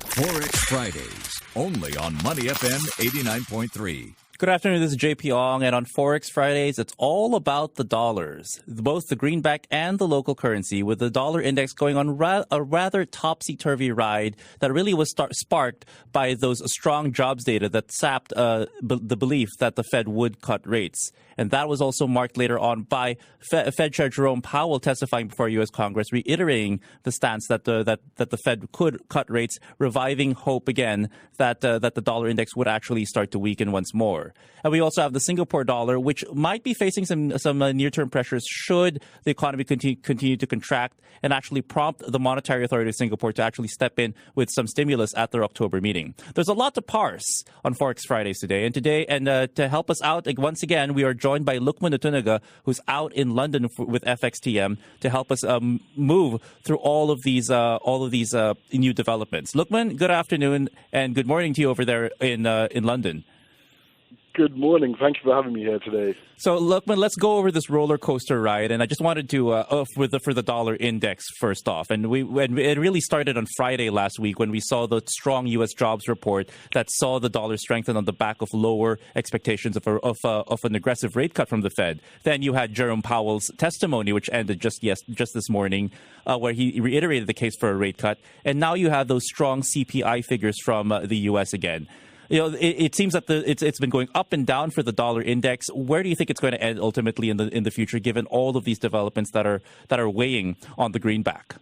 Forex Fridays, only on Money FM 89.3. Good afternoon, this is JP Ong, and on Forex Fridays, it's all about the dollars, both the greenback and the local currency, with the dollar index going on a rather topsy-turvy ride that really was sparked by those strong jobs data that sapped the belief that the Fed would cut rates. And that was also marked later on by Fed Chair Jerome Powell testifying before U.S. Congress, reiterating the stance that the Fed could cut rates, reviving hope again that the dollar index would actually start to weaken once more. And we also have the Singapore dollar, which might be facing some near-term pressures should the economy continue to contract and actually prompt the Monetary Authority of Singapore to actually step in with some stimulus at their October meeting. There's a lot to parse on Forex Fridays today. And to help us out, once again, we are joined by Lukman Otunuga, who's out in London with FXTM to help us move through all of these new developments. Lukman, good afternoon and good morning to you over there in London. Good morning. Thank you for having me here today. So, Lukman, let's go over this roller coaster ride. And I just wanted to, for the dollar index first off. And it really started on Friday last week when we saw the strong U.S. jobs report that saw the dollar strengthen on the back of lower expectations of an aggressive rate cut from the Fed. Then you had Jerome Powell's testimony, which ended just this morning, where he reiterated the case for a rate cut. And now you have those strong CPI figures from the U.S. again. You know, it seems that it's been going up and down for the dollar index. Where do you think it's going to end ultimately in the future, given all of these developments that are weighing on the greenback?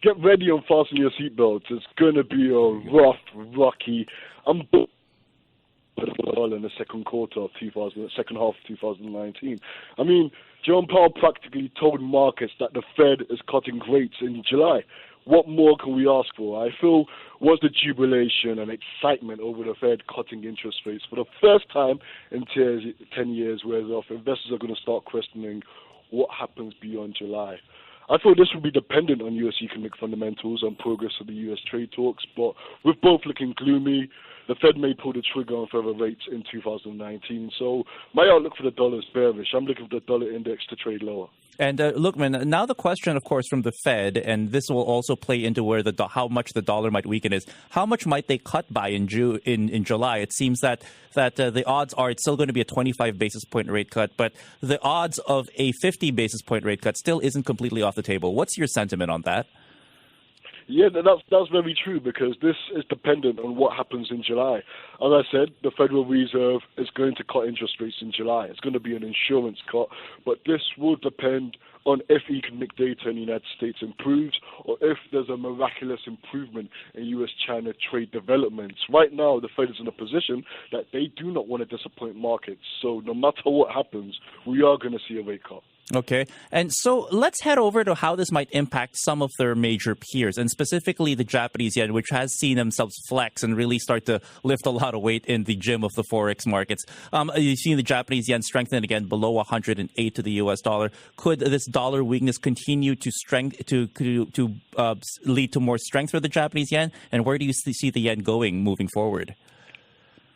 Get ready and fasten your seatbelts. It's going to be a rough, rocky. In the second half of 2019. I mean, Jerome Powell practically told markets that the Fed is cutting rates in July. What more can we ask for? I feel was the jubilation and excitement over the Fed cutting interest rates for the first time in 10 years wears off. Investors are going to start questioning what happens beyond July. I thought this would be dependent on U.S. economic fundamentals and progress of the U.S. trade talks, but with both looking gloomy, the Fed may pull the trigger on further rates in 2019. So my outlook for the dollar is bearish. I'm looking for the dollar index to trade lower. And Lukman, now the question, of course, from the Fed, and this will also play into where how much the dollar might weaken is, how much might they cut by in July? It seems that the odds are it's still going to be a 25 basis point rate cut, but the odds of a 50 basis point rate cut still isn't completely off the table. What's your sentiment on that? Yeah, that's very true because this is dependent on what happens in July. As I said, the Federal Reserve is going to cut interest rates in July. It's going to be an insurance cut, but this will depend on if economic data in the United States improves or if there's a miraculous improvement in U.S.-China trade developments. Right now, the Fed is in a position that they do not want to disappoint markets. So no matter what happens, we are going to see a rate cut. Okay. And so let's head over to how this might impact some of their major peers, and specifically the Japanese yen, which has seen themselves flex and really start to lift a lot of weight in the gym of the Forex markets. You've seen the Japanese yen strengthen again below 108 to the U.S. dollar. Could this dollar weakness continue to lead to more strength for the Japanese yen? And where do you see the yen going moving forward?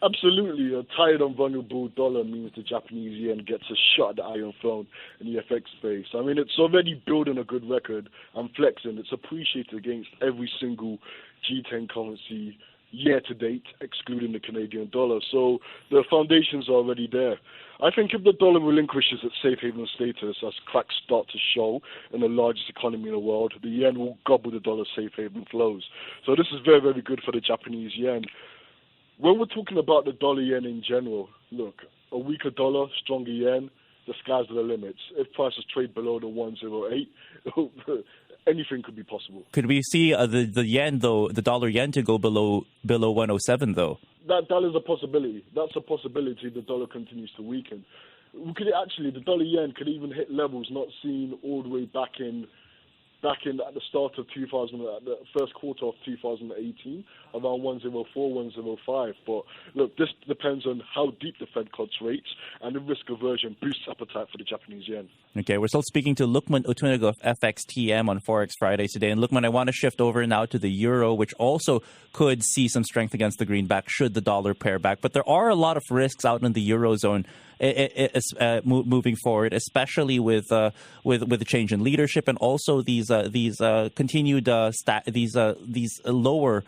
Absolutely. A tired and vulnerable dollar means the Japanese yen gets a shot at the Iron Throne in the FX space. I mean, it's already building a good record and flexing. It's appreciated against every single G10 currency year to date, excluding the Canadian dollar. So the foundations are already there. I think if the dollar relinquishes its safe haven status as cracks start to show in the largest economy in the world, the yen will gobble the dollar's safe haven flows. So this is very, very good for the Japanese yen. When we're talking about the dollar yen in general, look, a weaker dollar, stronger yen, the sky's the limits. If prices trade below the 108, anything could be possible. Could we see the yen, though, the dollar yen to go below 107, though? That is a possibility. That's a possibility the dollar continues to weaken. The dollar yen could even hit levels not seen all the way back in at the start of the first quarter of 2018, around 104, 105. But look, this depends on how deep the Fed cuts rates, and the risk aversion boosts appetite for the Japanese yen. Okay, we're still speaking to Lukman Otunuga of FXTM on Forex Fridays today. And Lukman, I want to shift over now to the euro, which also could see some strength against the greenback should the dollar pair back. But there are a lot of risks out in the eurozone moving forward, especially with the change in leadership and also these continued these lower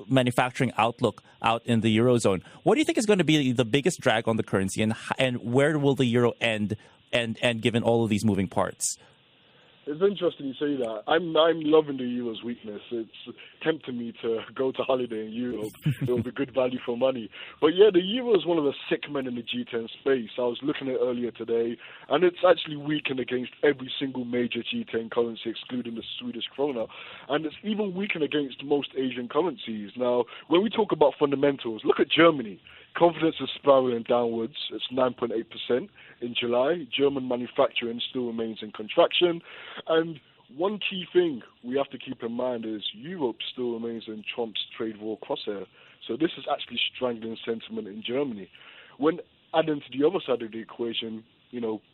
manufacturing outlook out in the Eurozone. What do you think is going to be the biggest drag on the currency, and where will the euro end given all of these moving parts? It's interesting you say that. I'm loving the euro's weakness. It's tempting me to go to holiday in Europe. It will be good value for money. But yeah, the euro is one of the sick men in the G10 space. I was looking at it earlier today, and it's actually weakened against every single major G10 currency, excluding the Swedish krona. And it's even weakened against most Asian currencies. Now, when we talk about fundamentals, look at Germany. Confidence is spiraling downwards. It's 9.8% in July. German manufacturing still remains in contraction. And one key thing we have to keep in mind is Europe still remains in Trump's trade war crosshair. So this is actually strangling sentiment in Germany. When adding to the other side of the equation,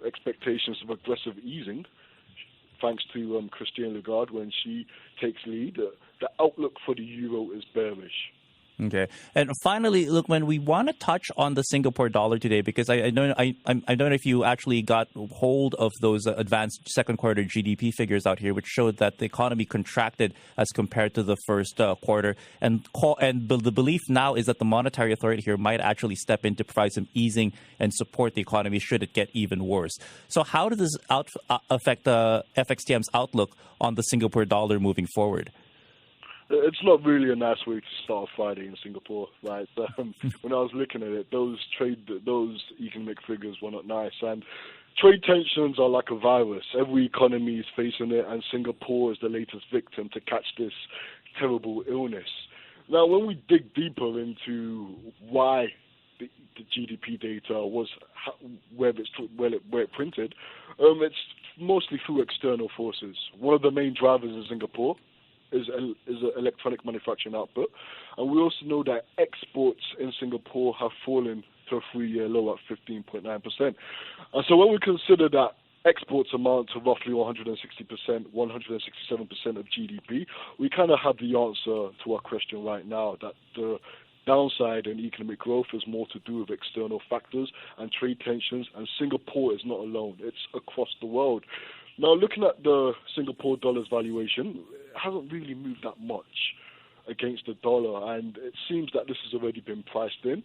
expectations of aggressive easing, thanks to Christine Lagarde when she takes lead, the outlook for the euro is bearish. Okay. And finally, look, when we want to touch on the Singapore dollar today, because I don't know if you actually got hold of those advanced second quarter GDP figures out here, which showed that the economy contracted as compared to the first quarter. And the belief now is that the monetary authority here might actually step in to provide some easing and support the economy should it get even worse. So how does this affect FXTM's outlook on the Singapore dollar moving forward? It's not really a nice way to start Friday in Singapore, right? When I was looking at it, those economic figures were not nice. And trade tensions are like a virus. Every economy is facing it, and Singapore is the latest victim to catch this terrible illness. Now, when we dig deeper into why the GDP data was where it printed, it's mostly through external forces. One of the main drivers in Singapore is electronic manufacturing output. And we also know that exports in Singapore have fallen to a 3-year low at 15.9%. And so when we consider that exports amount to roughly 160%, 167% of GDP, we kind of have the answer to our question right now, that the downside in economic growth is more to do with external factors and trade tensions, and Singapore is not alone. It's across the world. Now, looking at the Singapore dollar's valuation, it hasn't really moved that much against the dollar, and it seems that this has already been priced in.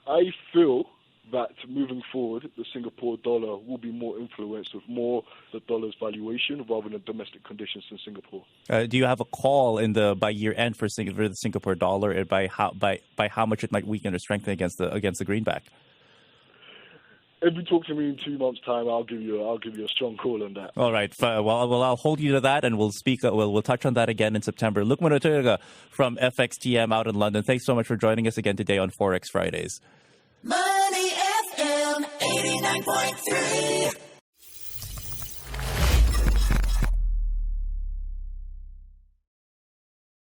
I feel that moving forward, the Singapore dollar will be more influenced with more the dollar's valuation rather than domestic conditions in Singapore. Do you have a call by year end for the Singapore dollar, and by how much it might weaken or strengthen against the greenback? If you talk to me in 2 months' time, I'll give you a strong call on that. All right. Well, I'll hold you to that, and we'll speak. We'll touch on that again in September. Lukman Otunuga from FXTM out in London. Thanks so much for joining us again today on Forex Fridays. Money FM 89.3.